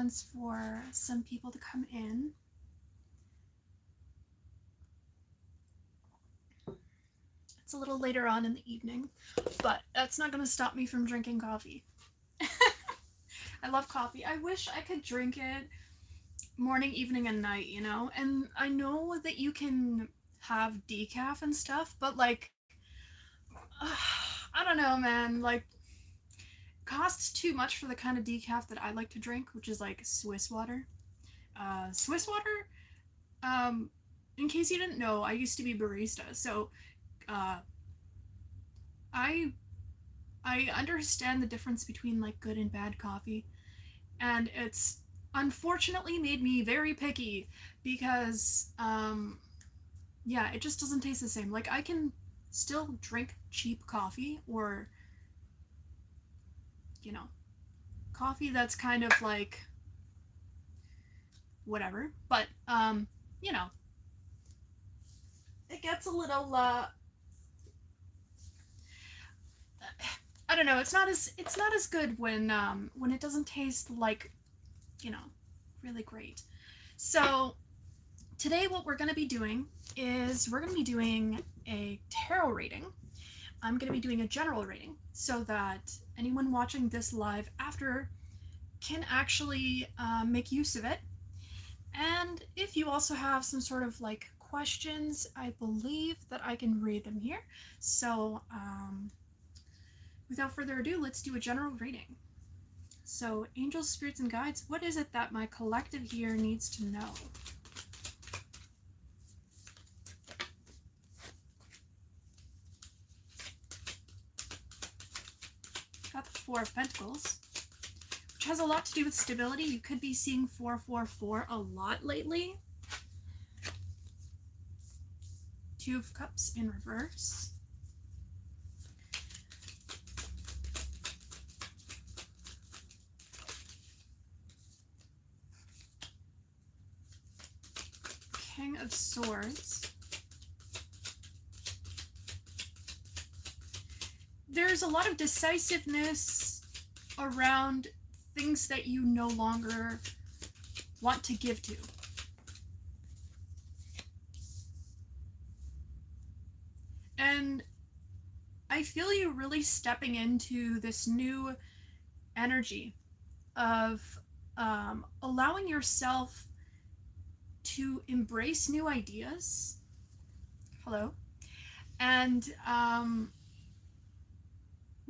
moments for some people to come in. It's a little later on in the evening, but that's not going to stop me from drinking coffee. I love coffee. I wish I could drink it morning, evening, and night, you know? And I know that you can have decaf and stuff, but like, I don't know, man. Like, costs too much for the kind of decaf that I like to drink, which is like Swiss water. Swiss water, in case you didn't know, I used to be barista, so uh, I I understand the difference between like good and bad coffee, and it's unfortunately made me very picky because yeah, it just doesn't taste the same. Like I can still drink cheap coffee or you know, coffee that's kind of like whatever, but you know, it gets a little I don't know, it's not as good when it doesn't taste like, you know, really great. So, today what we're going to be doing is we're going to be doing a tarot reading. I'm going to be doing a general reading so that anyone watching this live after can actually make use of it. And if you also have some sort of like questions, I believe that I can read them here. So, without further ado, let's do a general reading. So, angels, spirits, and guides, what is it that my collective here needs to know? Got the Four of Pentacles, which has a lot to do with stability. You could be seeing 444 a lot lately. Two of Cups in reverse. King of Swords. There's a lot of decisiveness around things that you no longer want to give to. And I feel you really stepping into this new energy of allowing yourself to embrace new ideas. Hello. And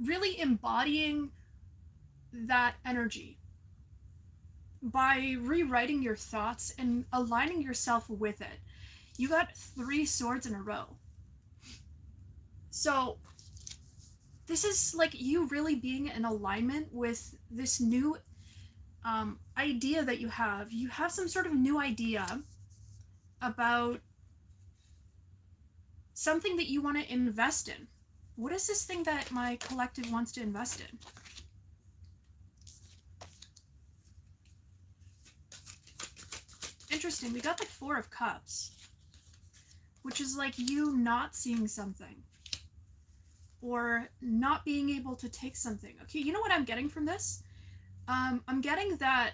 really embodying that energy by rewriting your thoughts and aligning yourself with it. You got 3 swords in a row. So this is like you really being in alignment with this new idea that you have. You have some sort of new idea about something that you want to invest in. What is this thing that my collective wants to invest in? Interesting. We got the Four of Cups, which is like you not seeing something or not being able to take something. Okay, you know what I'm getting from this? I'm getting that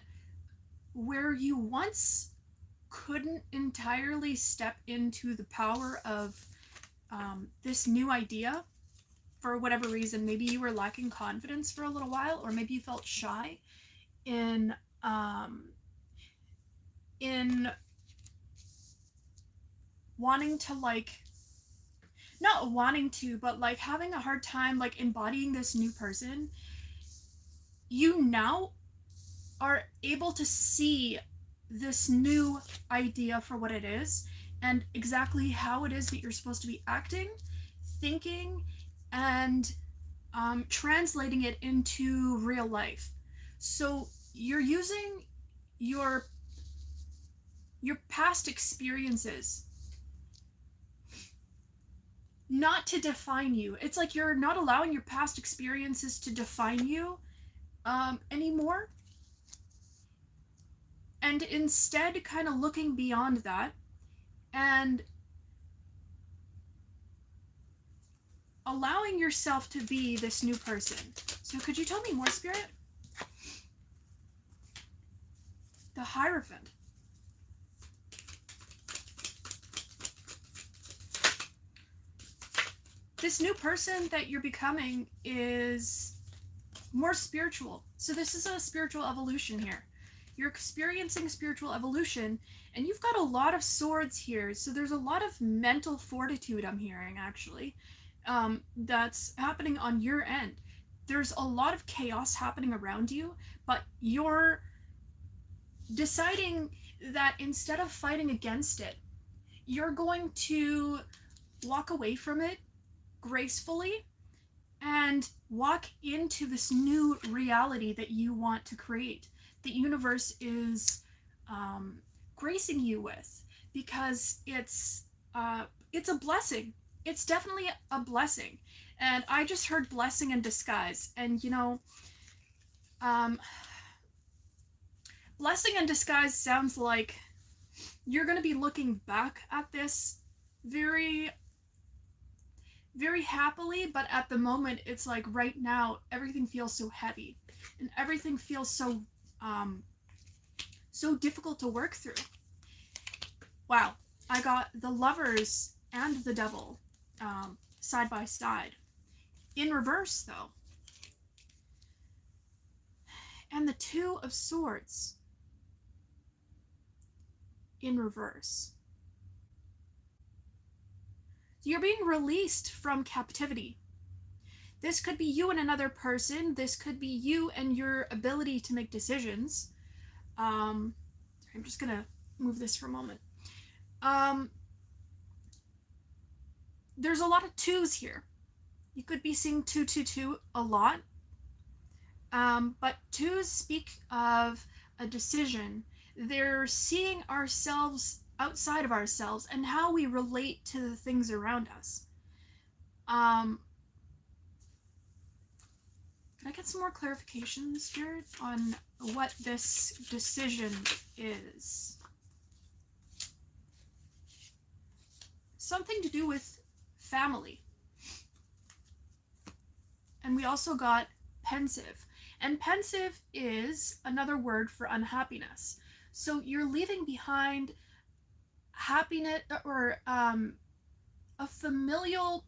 where you once couldn't entirely step into the power of this new idea for whatever reason. Maybe you were lacking confidence for a little while, or maybe you felt shy in wanting to like, not wanting to, but like having a hard time like embodying this new person. You now are able to see this new idea for what it is and exactly how it is that you're supposed to be acting, thinking, and translating it into real life. So you're using your past experiences not to define you. It's like you're not allowing your past experiences to define you anymore. And instead kind of looking beyond that and allowing yourself to be this new person. So could you tell me more, Spirit? the Hierophant. This new person that you're becoming is more spiritual. So this is a spiritual evolution here. You're experiencing spiritual evolution, and you've got a lot of swords here. So there's a lot of mental fortitude I'm hearing, actually, that's happening on your end. There's a lot of chaos happening around you, but you're deciding that instead of fighting against it, you're going to walk away from it gracefully and walk into this new reality that you want to create. The universe is gracing you with, because it's a blessing. It's definitely a blessing. And I just heard blessing in disguise. And you know, blessing in disguise sounds like you're going to be looking back at this very, very happily, but at the moment it's like right now everything feels so heavy and everything feels so so difficult to work through. Wow, I got the Lovers and the Devil side by side, in reverse though, and the Two of Swords in reverse. You're being released from captivity. This could be you and another person. This could be you and your ability to make decisions. I'm just gonna move this for a moment. There's a lot of twos here. You could be seeing 222 a lot. But twos speak of a decision. They're seeing ourselves outside of ourselves and how we relate to the things around us. Can I get some more clarification, Spirit, on what this decision is? Something to do with family. And we also got pensive. And pensive is another word for unhappiness. So you're leaving behind happiness, or a familial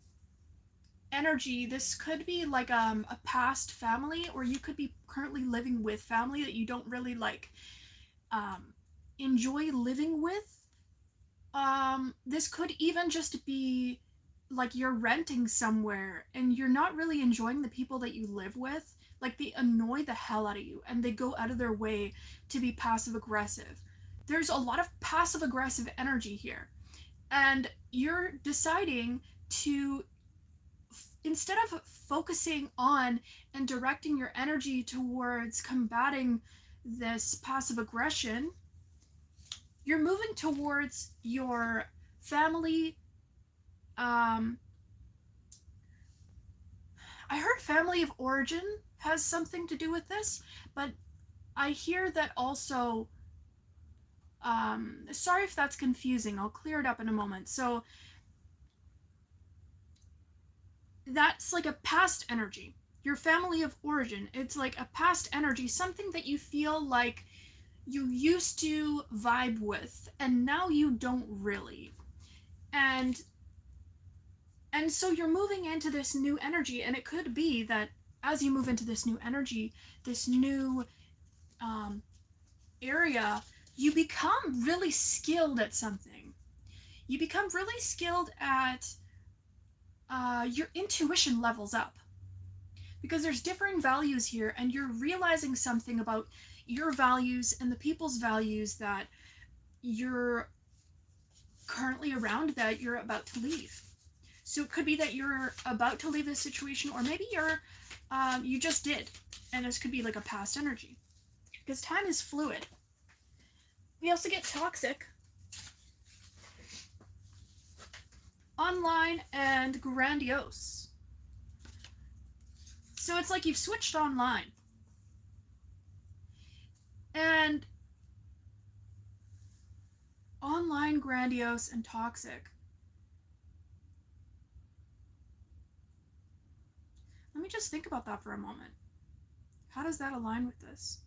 energy. This could be like a past family, or you could be currently living with family that you don't really like enjoy living with. This could even just be like you're renting somewhere and you're not really enjoying the people that you live with. Like, they annoy the hell out of you and they go out of their way to be passive aggressive. There's a lot of passive aggressive energy here, and you're deciding to, instead of focusing on and directing your energy towards combating this passive aggression, you're moving towards your family. I heard family of origin has something to do with this, but I hear that also, sorry if that's confusing, I'll clear it up in a moment. So that's like a past energy. Your family of origin, it's like a past energy, something that you feel like you used to vibe with and now you don't really. And so you're moving into this new energy, and it could be that as you move into this new energy, this new area, you become really skilled at something. You become really skilled at your intuition levels up, because there's differing values here, and you're realizing something about your values and the people's values that you're currently around, that you're about to leave. So it could be that you're about to leave this situation, or maybe you just did, and this could be like a past energy, because time is fluid. We also get toxic, online, and grandiose. So it's like you've switched online. And online, grandiose, and toxic. Let me just think about that for a moment. How does that align with this?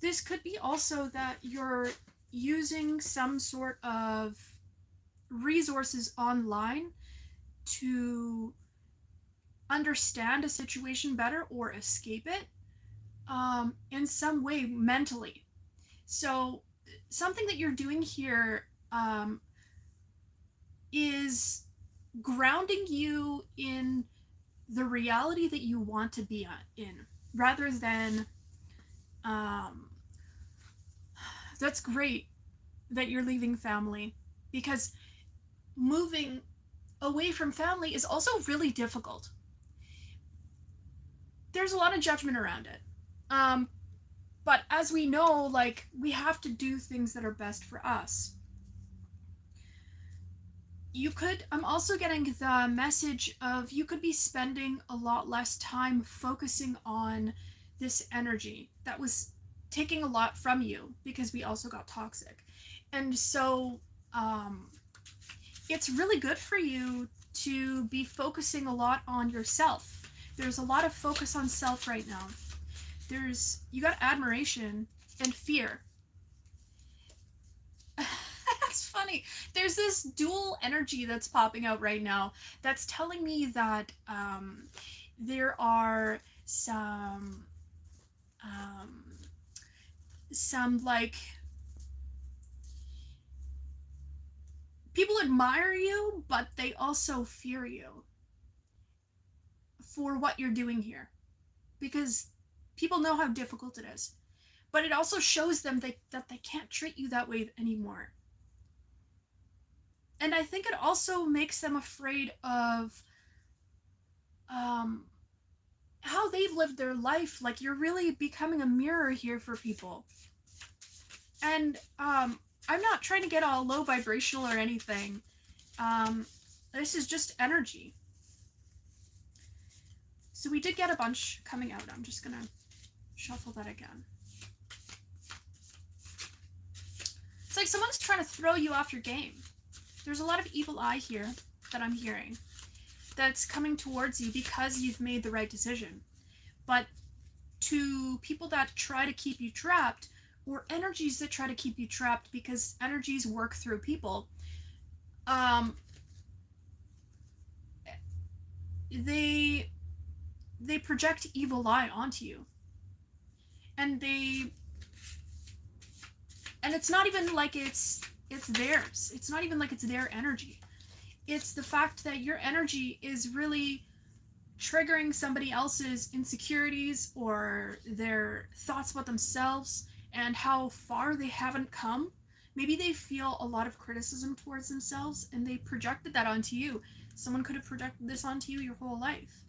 this could be also that you're using some sort of resources online to understand a situation better or escape it in some way mentally. So something that you're doing here is grounding you in the reality that you want to be in, rather than that's great that you're leaving family, because moving away from family is also really difficult. There's a lot of judgment around it. But as we know, like, we have to do things that are best for us. I'm also getting the message of you could be spending a lot less time focusing on this energy that was taking a lot from you, because we also got toxic. And so it's really good for you to be focusing a lot on yourself. There's a lot of focus on self right now. You got admiration and fear. That's funny. There's this dual energy that's popping out right now that's telling me that there are some like, people admire you, but they also fear you for what you're doing here, because people know how difficult it is. But it also shows them that they can't treat you that way anymore. And I think it also makes them afraid of how they've lived their life. Like, you're really becoming a mirror here for people. And I'm not trying to get all low vibrational or anything. This is just energy. So we did get a bunch coming out. I'm just gonna shuffle that again. It's like someone's trying to throw you off your game. There's a lot of evil eye here that I'm hearing that's coming towards you because you've made the right decision. But to people that try to keep you trapped, or energies that try to keep you trapped, because energies work through people, they project evil eye onto you. And it's not even like it's theirs. It's not even like it's their energy. It's the fact that your energy is really triggering somebody else's insecurities or their thoughts about themselves and how far they haven't come. Maybe they feel a lot of criticism towards themselves and they projected that onto you. Someone could have projected this onto you your whole life.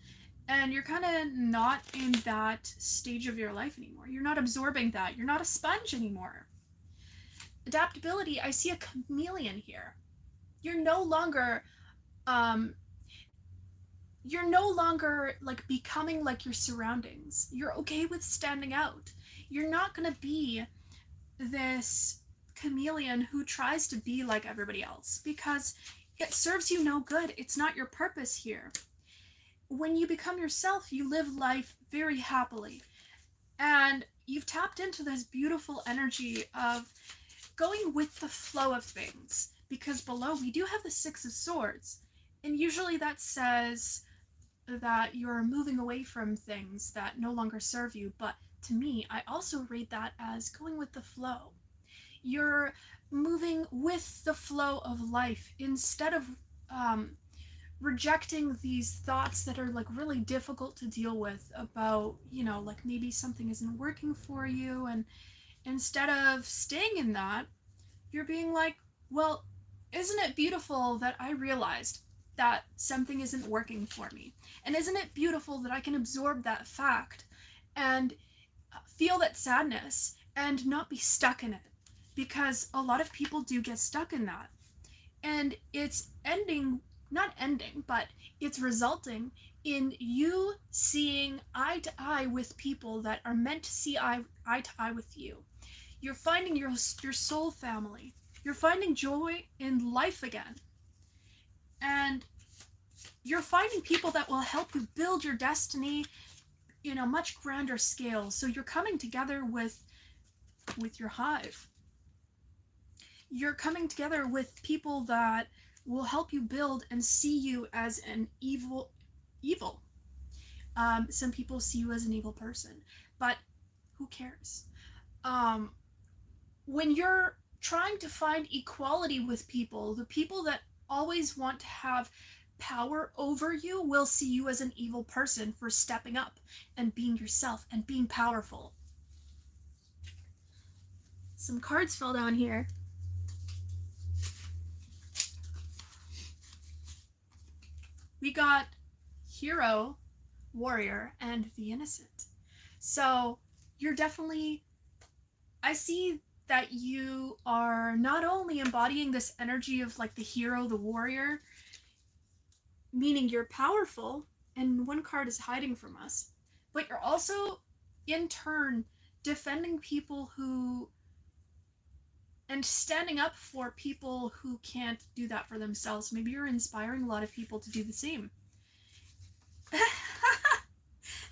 And you're kind of not in that stage of your life anymore. You're not absorbing that. You're not a sponge anymore. Adaptability, I see a chameleon here. You're no longer like becoming like your surroundings. You're okay with standing out. You're not going to be this chameleon who tries to be like everybody else, because it serves you no good. It's not your purpose here. When you become yourself, you live life very happily. And you've tapped into this beautiful energy of going with the flow of things, because below we do have the Six of Swords, and usually that says that you're moving away from things that no longer serve you. But to me, I also read that as going with the flow. You're moving with the flow of life instead of rejecting these thoughts that are like really difficult to deal with about, like maybe something isn't working for you. And instead of staying in that, you're being like, well, isn't it beautiful that I realized that something isn't working for me? And isn't it beautiful that I can absorb that fact and feel that sadness and not be stuck in it? Because a lot of people do get stuck in that. And it's not ending, but it's resulting in you seeing eye to eye with people that are meant to see eye to eye with you. You're finding your soul family. You're finding joy in life again. And you're finding people that will help you build your destiny in a much grander scale. So you're coming together with with your hive. You're coming together with people that will help you build and see you as an evil. Some people see you as an evil person, but who cares? When you're trying to find equality with people, the people that always want to have power over you will see you as an evil person for stepping up and being yourself and being powerful. Some cards fell down here. We got Hero, Warrior, and the Innocent. So you're definitely, I see that you are not only embodying this energy of like the hero, the warrior, meaning you're powerful, and one card is hiding from us, but you're also in turn defending people who and standing up for people who can't do that for themselves. Maybe you're inspiring a lot of people to do the same.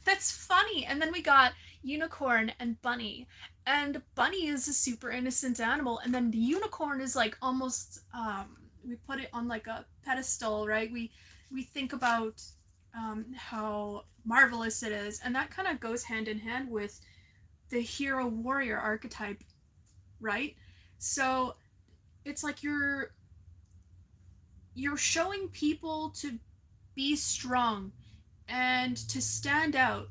That's funny. And then we got Unicorn and Bunny. And Bunny is a super innocent animal, and then the unicorn is like almost we put it on like a pedestal, right? We think about how marvelous it is, and that kind of goes hand in hand with the hero warrior archetype, right? So it's like you're showing people to be strong and to stand out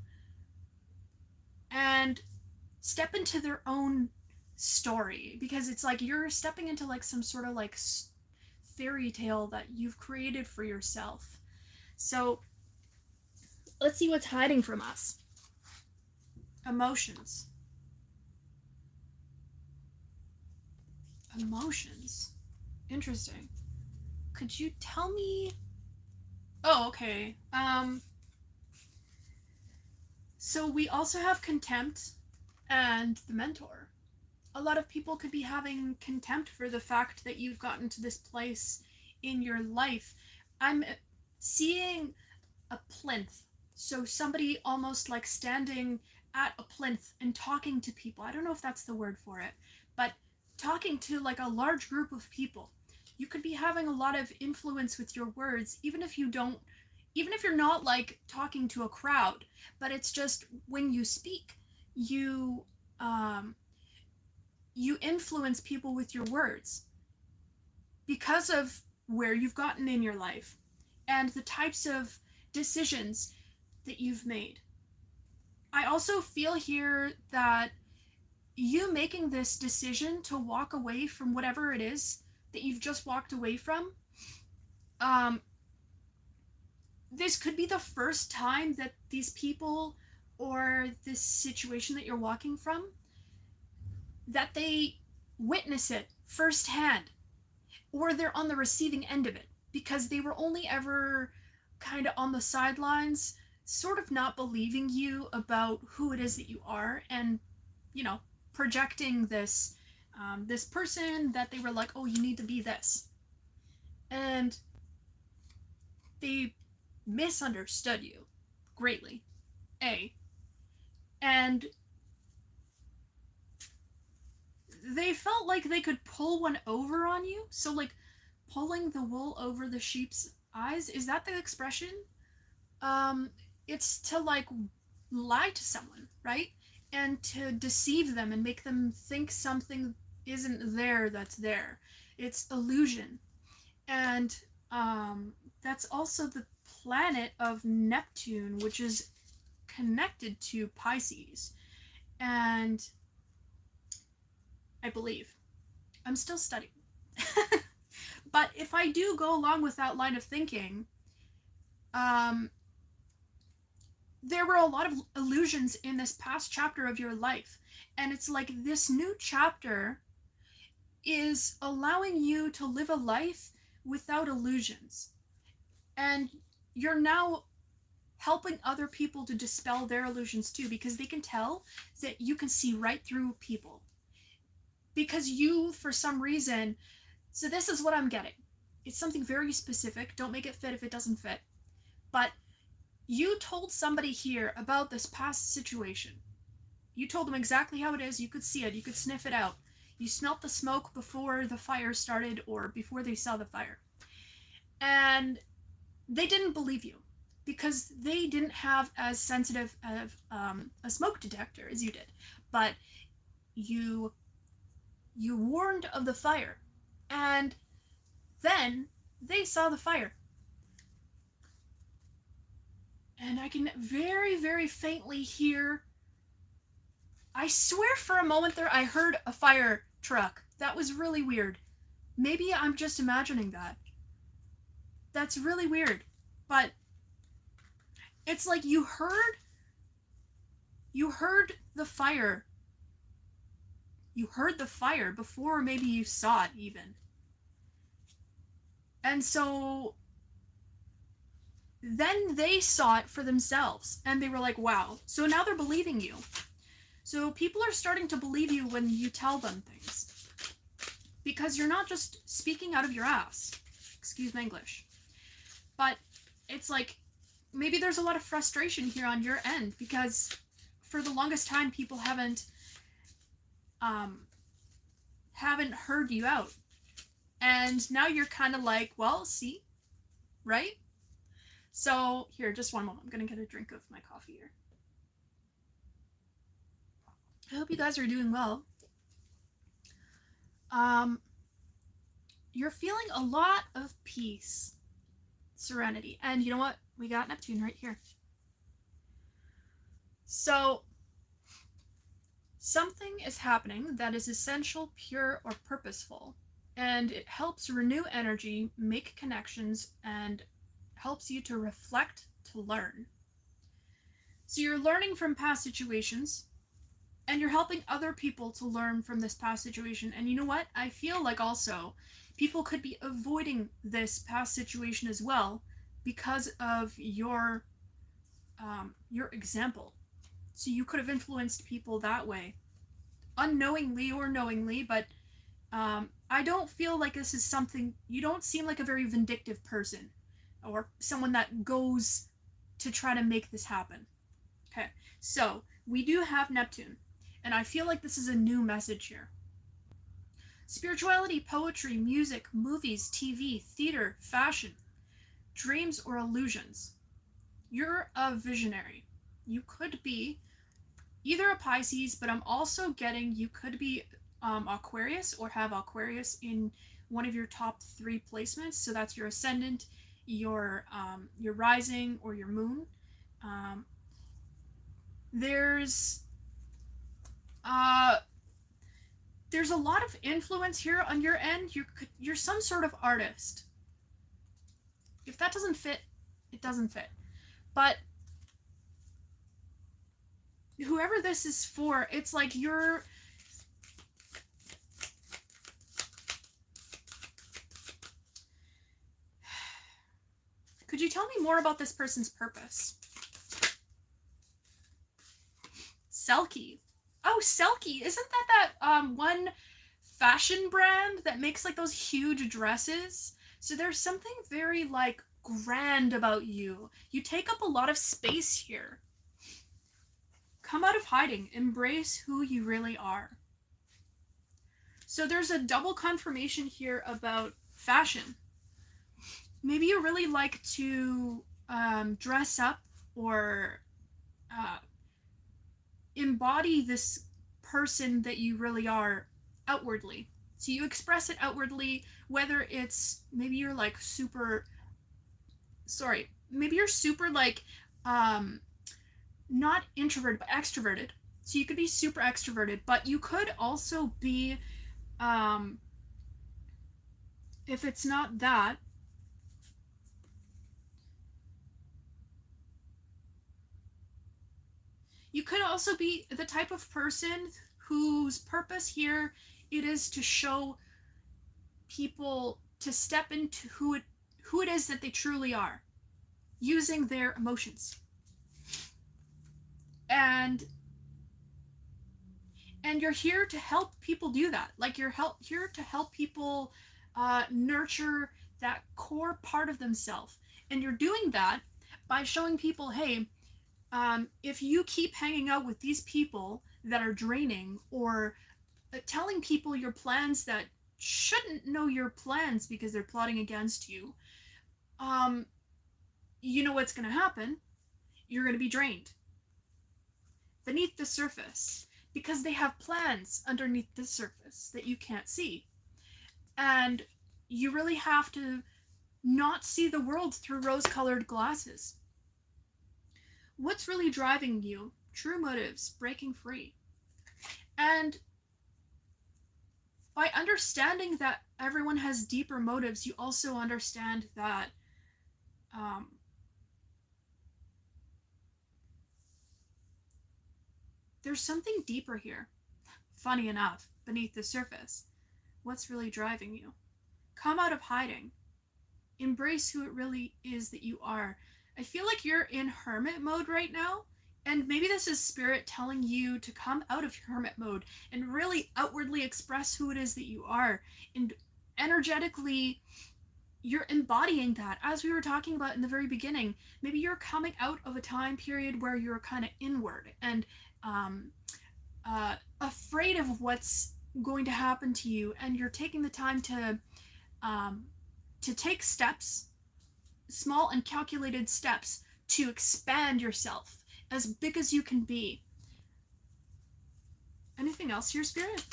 and step into their own story, because it's like you're stepping into like some sort of like fairy tale that you've created for yourself. So let's see what's hiding from us. Emotions. Interesting. Could you tell me? Oh, okay. So we also have contempt and the mentor. A lot of people could be having contempt for the fact that you've gotten to this place in your life. I'm seeing a plinth. So somebody almost like standing at a plinth and talking to people. I don't know if that's the word for it, but talking to like a large group of people. You could be having a lot of influence with your words, even if you're not like talking to a crowd, but it's just when you speak, you influence people with your words because of where you've gotten in your life and the types of decisions that you've made. I also feel here that you making this decision to walk away from whatever it is that you've just walked away from, this could be the first time that these people or this situation that you're walking from, that they witness it firsthand, or they're on the receiving end of it, because they were only ever kind of on the sidelines, sort of not believing you about who it is that you are, and projecting this this person that they were like, oh, you need to be this, and they misunderstood you greatly, and they felt like they could pull one over on you. So like pulling the wool over the sheep's eyes, is that the expression? It's to like lie to someone, right? And to deceive them and make them think something isn't there that's there. It's illusion. And that's also the planet of Neptune, which is connected to Pisces. And I believe. I'm still studying. But if I do go along with that line of thinking, there were a lot of illusions in this past chapter of your life. And it's like this new chapter is allowing you to live a life without illusions. And you're now helping other people to dispel their illusions too, because they can tell that you can see right through people. Because you, for some reason, so this is what I'm getting. It's something very specific. Don't make it fit if it doesn't fit. But you told somebody here about this past situation. You told them exactly how it is. You could see it. You could sniff it out. You smelt the smoke before the fire started or before they saw the fire. And they didn't believe you because they didn't have as sensitive of a smoke detector as you did. But you warned of the fire, and then they saw the fire. And I can very, very faintly hear, I swear for a moment there I heard a fire truck. That was really weird. Maybe I'm just imagining that. That's really weird. But it's like you heard the fire. You heard the fire before maybe you saw it even. And so then they saw it for themselves and they were like, wow. So now they're believing you. So people are starting to believe you when you tell them things. Because you're not just speaking out of your ass. Excuse my English. But it's like, maybe there's a lot of frustration here on your end because for the longest time people haven't heard you out. And now you're kind of like, well, see, right? So here, just one moment. I'm gonna get a drink of my coffee here. I hope you guys are doing well. You're feeling a lot of peace, serenity, and you know what? We got Neptune right here. So something is happening that is essential, pure, or purposeful, and it helps renew energy, make connections, and helps you to reflect, to learn. So you're learning from past situations, and you're helping other people to learn from this past situation. And you know what? I feel like also people could be avoiding this past situation as well because of your example. So you could have influenced people that way, unknowingly or knowingly, but I don't feel like this is something, you don't seem like a very vindictive person or someone that goes to try to make this happen. Okay, so we do have Neptune, and I feel like this is a new message here. Spirituality, poetry, music, movies, TV, theater, fashion, dreams or illusions. You're a visionary. You could be either a Pisces, but I'm also getting you could be Aquarius or have Aquarius in one of your top 3 placements. So that's your ascendant, your rising, or your moon. There's a lot of influence here on your end. You're some sort of artist. If that doesn't fit, it doesn't fit. But whoever this is for, it's like you're... Could you tell me more about this person's purpose? Selkie. Oh, Selkie. Isn't that one fashion brand that makes like those huge dresses? So there's something very like grand about you. You take up a lot of space here. Come out of hiding. Embrace who you really are. So there's a double confirmation here about fashion. Maybe you really like to dress up or embody this person that you really are outwardly. So you express it outwardly, whether it's maybe you're like super, maybe you're super like not introverted but extroverted. So you could be super extroverted, but you could also be if it's not that, you could also be the type of person whose purpose here it is to show people to step into who it is that they truly are, using their emotions. And you're here to help people do that. Like you're here to help people nurture that core part of themselves. And you're doing that by showing people, hey, If you keep hanging out with these people that are draining, or telling people your plans that shouldn't know your plans because they're plotting against you, um, you know what's going to happen. You're going to be drained beneath the surface because they have plans underneath the surface that you can't see. And you really have to not see the world through rose-colored glasses. What's really driving you? True motives, breaking free. And by understanding that everyone has deeper motives, you also understand that there's something deeper here, funny enough, beneath the surface. What's really driving you? Come out of hiding. Embrace who it really is that you are. I feel like you're in hermit mode right now, and maybe this is spirit telling you to come out of hermit mode and really outwardly express who it is that you are. And energetically, you're embodying that, as we were talking about in the very beginning. Maybe you're coming out of a time period where you're kind of inward and afraid of what's going to happen to you, and you're taking the time to take steps, small and calculated steps, to expand yourself as big as you can be. Anything else here, Spirit?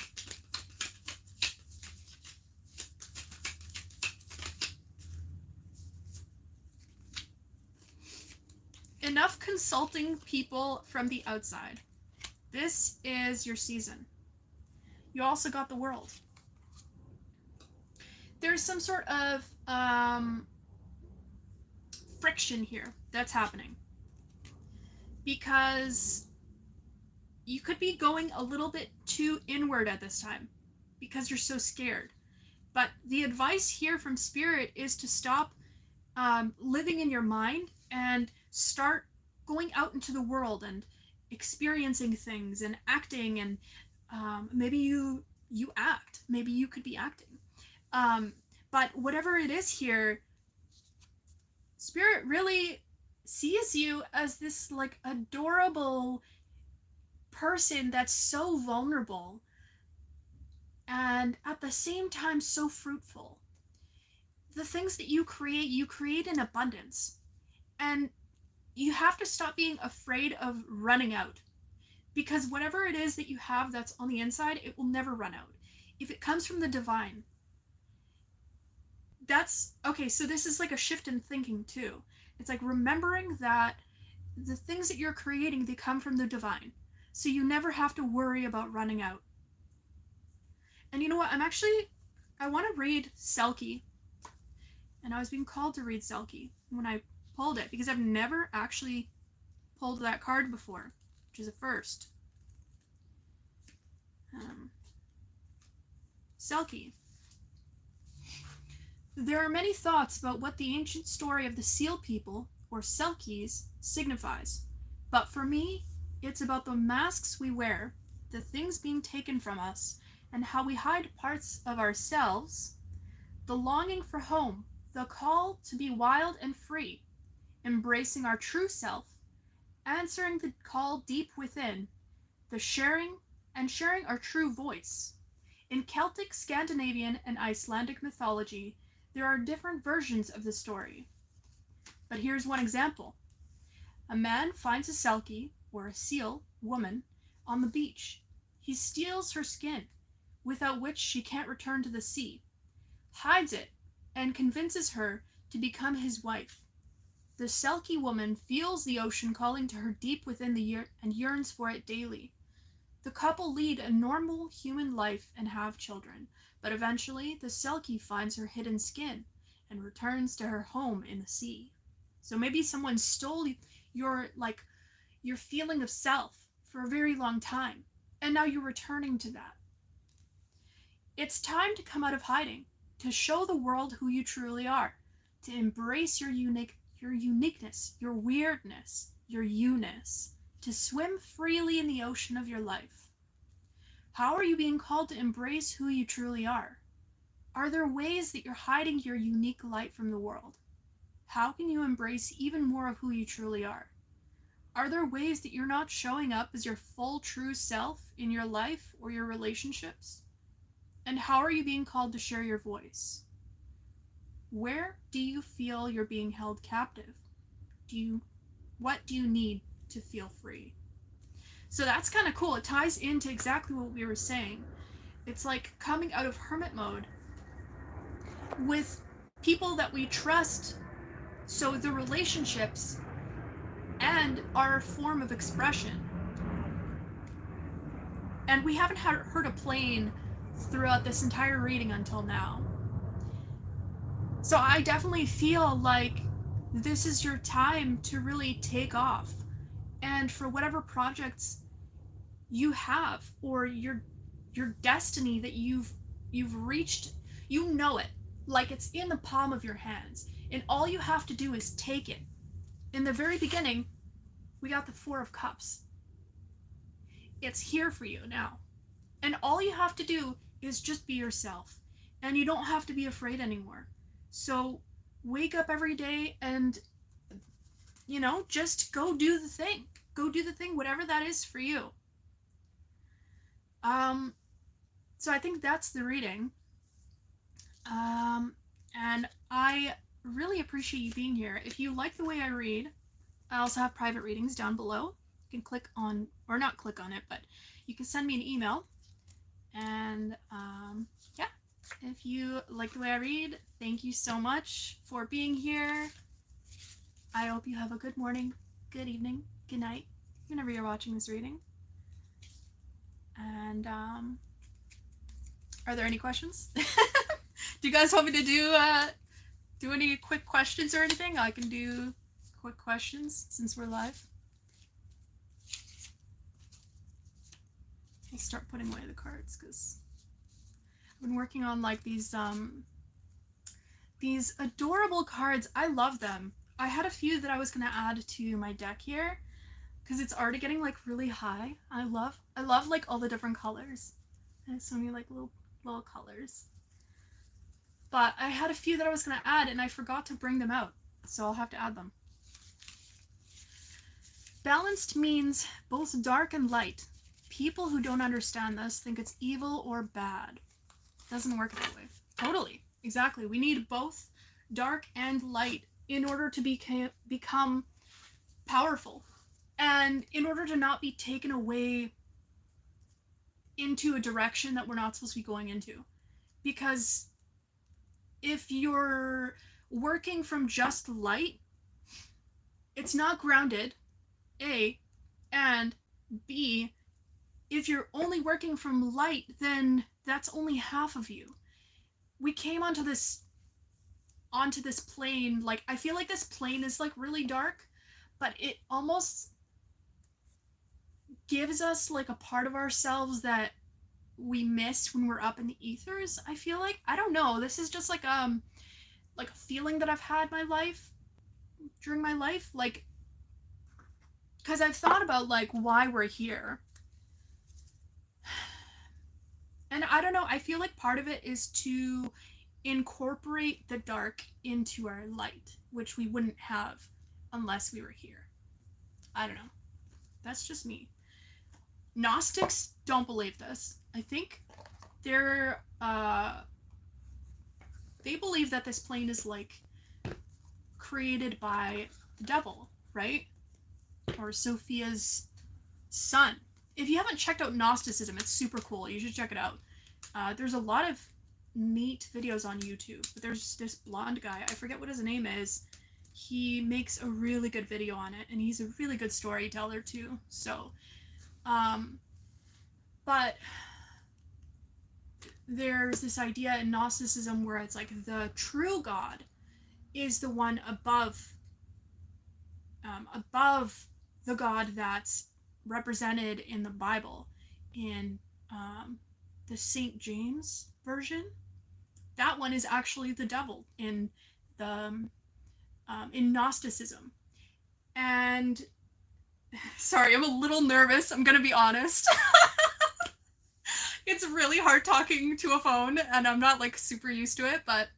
Enough consulting people from the outside. This is your season. You also got the world. There's some sort of friction here that's happening, because you could be going a little bit too inward at this time because you're so scared. But the advice here from Spirit is to stop living in your mind and start going out into the world and experiencing things and acting. And maybe you act. Maybe you could be acting. But whatever it is here, Spirit really sees you as this like adorable person that's so vulnerable and at the same time so fruitful. The things that you create in abundance. And you have to stop being afraid of running out, because whatever it is that you have that's on the inside, it will never run out. If it comes from the divine, that's okay. So this is like a shift in thinking too. It's like remembering that the things that you're creating, they come from the divine. So you never have to worry about running out. And you know what? I want to read Selkie. And I was being called to read Selkie when I pulled it, because I've never actually pulled that card before, which is a first. Selkie. There are many thoughts about what the ancient story of the seal people, or selkies, signifies. But for me, it's about the masks we wear, the things being taken from us, and how we hide parts of ourselves, the longing for home, the call to be wild and free, embracing our true self, answering the call deep within, the sharing our true voice. In Celtic, Scandinavian, and Icelandic mythology, there are different versions of the story. But here's one example. A man finds a selkie, or a seal woman, on the beach. He steals her skin, without which she can't return to the sea, hides it, and convinces her to become his wife. The selkie woman feels the ocean calling to her deep within and yearns for it daily. The couple lead a normal human life and have children, but eventually the selkie finds her hidden skin and returns to her home in the sea. So maybe someone stole your feeling of self for a very long time, and now you're returning to that. It's time to come out of hiding, to show the world who you truly are, to embrace your uniqueness, your weirdness, your you-ness, to swim freely in the ocean of your life. How are you being called to embrace who you truly are? Are there ways that you're hiding your unique light from the world? How can you embrace even more of who you truly are? Are there ways that you're not showing up as your full true self in your life or your relationships? And how are you being called to share your voice? Where do you feel you're being held captive? What do you need to feel free? So that's kind of cool. It ties into exactly what we were saying. It's like coming out of hermit mode with people that we trust, so the relationships and our form of expression. And we haven't heard a plane throughout this entire reading until now. So I definitely feel like this is your time to really take off. And for whatever projects you have, or your destiny that you've reached, you know it. Like it's in the palm of your hands. And all you have to do is take it. In the very beginning, we got the Four of Cups. It's here for you now. And all you have to do is just be yourself. And you don't have to be afraid anymore. So wake up every day and, just go do the thing. Go do the thing, whatever that is for you. So I think that's the reading. And I really appreciate you being here. If you like the way I read, I also have private readings down below. You can click on, or not click on it, but you can send me an email. And yeah, if you like the way I read, thank you so much for being here. I hope you have a good morning, good evening, good night, whenever you're watching this reading. And are there any questions? Do you guys want me to do any quick questions or anything? I can do quick questions since we're live. I'll start putting away the cards because I've been working on like these adorable cards. I love them. I had a few that I was gonna add to my deck here because it's already getting like really high. I love like all the different colors. There's so many like little colors. But I had a few that I was gonna add and I forgot to bring them out, so I'll have to add them. Balanced means both dark and light. People who don't understand this think it's evil or bad. Doesn't work that way. Totally. Exactly. We need both dark and light in order to become powerful. And in order to not be taken away into a direction that we're not supposed to be going into. Because if you're working from just light, it's not grounded, A, and B, if you're only working from light, then that's only half of you. We came onto this plane, like, I feel like this plane is like really dark, but it almost gives us like a part of ourselves that we miss when we're up in the ethers. I feel like, I don't know, this is just like a feeling that I've had during my life, like, because I've thought about like why we're here. And I don't know, I feel like part of it is to incorporate the dark into our light, which we wouldn't have unless we were here. I don't know. That's just me. Gnostics don't believe this. I think they believe that this plane is like created by the devil, right? Or Sophia's son. If you haven't checked out Gnosticism, it's super cool. You should check it out. There's a lot of neat videos on YouTube, but there's this blonde guy, I forget what his name is. He makes a really good video on it, and he's a really good storyteller too. So, but there's this idea in Gnosticism where it's like the true God is the one above the God that's represented in the Bible in the St. James version. That one is actually the devil in Gnosticism. And sorry, I'm a little nervous, I'm gonna be honest. It's really hard talking to a phone, and I'm not like super used to it, but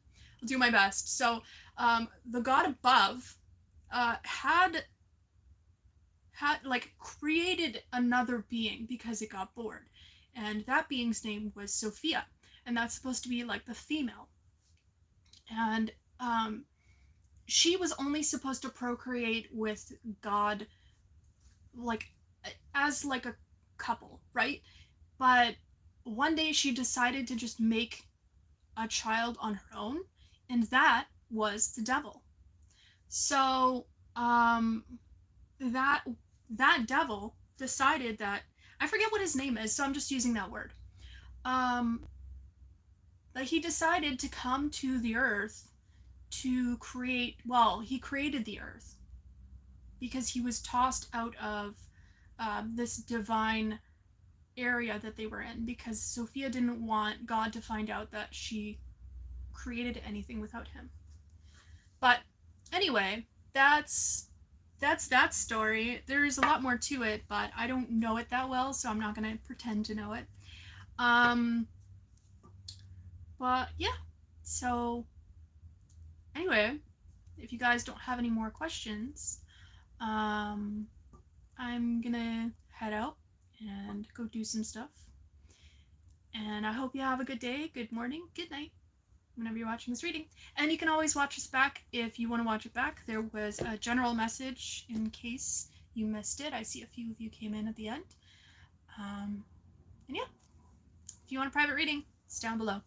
I'll do my best. So the God above had had like created another being because it got bored, and that being's name was Sophia, and that's supposed to be like the female, and she was only supposed to procreate with God, like as like a couple, right? But one day she decided to just make a child on her own, and that was the devil. So that that devil decided that, I forget what his name is, so I'm just using that word. Um, but he decided to come to the earth to create. Well, he created the earth because he was tossed out of this divine area that they were in, because Sophia didn't want God to find out that she created anything without him. But anyway, that's that story. There's a lot more to it, but I don't know it that well, so I'm not gonna pretend to know it. Um, but yeah. So anyway, if you guys don't have any more questions, I'm gonna head out and go do some stuff. And I hope you have a good day, good morning, good night, whenever you're watching this reading. And you can always watch this back if you want to watch it back. There was a general message in case you missed it. I see a few of you came in at the end. And yeah, if you want a private reading, it's down below.